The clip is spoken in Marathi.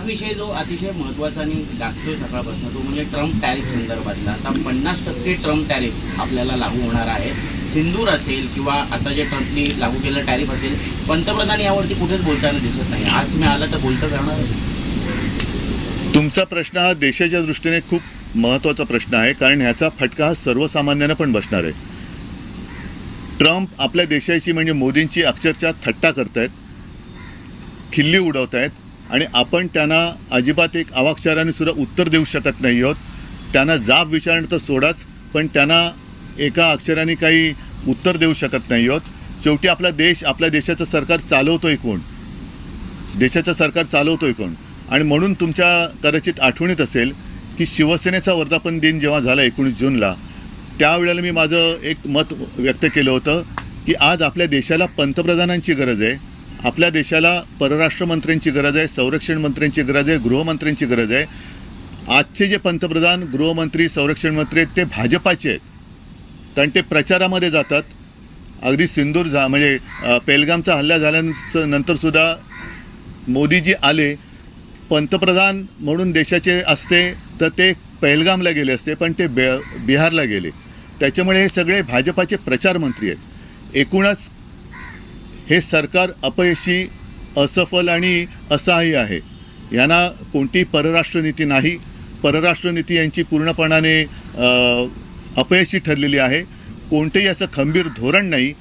विषय जो अतिशय महत्त्वाचा आणि गाजतोय सकाळपासून तो म्हणजे ट्रम्प टॅरिफ संदर्भातला. आता 50% ट्रम्प टॅरिफ आपल्याला लागू होणार आहे. सिंदूर असेल किंवा आता जे ट्रम्पनी लागू केलेलं टॅरिफ असेल, पंतप्रधान यावरती कुठेच बोलताना दिसत नाही. आज तुम्ही आला तर बोलता जाणार. तुमचा प्रश्न हा देशाच्या दृष्टीने खूप महत्त्वाचा प्रश्न आहे, कारण ह्याचा फटका हा सर्वसामान्यांना पण बसणार आहे. ट्रम्प आपल्या देशाची म्हणजे मोदींची अक्षरशः थट्टा करतायत, खिल्ली उडवत आहेत आणि आपण त्यांना अजिबात एक अवाक्षराने सुद्धा उत्तर देऊ शकत नाही आहोत. त्यांना जाब विचारणं तर सोडाच, पण त्यांना एका अक्षराने काही उत्तर देऊ शकत नाही आहोत. शेवटी आपला देश, आपल्या देशाचं सरकार चालवतोय कोण? देशाचं सरकार चालवतोय कोण? आणि म्हणून तुमच्या कदाचित आठवणीत असेल की शिवसेनेचा वर्धापन दिन जेव्हा झाला 19 जूनला, त्यावेळेला मी माझं एक मत व्यक्त केलं होतं की आज आपल्या देशाला पंतप्रधानांची गरज आहे, आपल्या देशाला परराष्ट्र मंत्र्यांची गरज आहे, संरक्षण मंत्र्यांची गरज आहे, गृहमंत्र्यांची गरज आहे. आजचे जे पंतप्रधान, गृहमंत्री, संरक्षण मंत्री आहेत ते भाजपाचे आहेत, कारण ते प्रचारामध्ये जातात. अगदी सिंदूर म्हणजे पेहलगामचा हल्ला झाल्यानंतरसुद्धा मोदीजी आले, पंतप्रधान म्हणून देशाचे असते तर ते पेहलगामला गेले असते, पण ते बिहारला गेले. त्याच्यामुळे हे सगळे भाजपाचे प्रचार मंत्री आहेत. एकूणच हे सरकार अपयशी, असफल आणि असहाय्य आहे. यांना कोणती परराष्ट्र नीती नाही. परराष्ट्र नीती यांची पूर्णपणाने अपयशी ठरलेली आहे. कोणतेही असं खंबीर धोरण नाही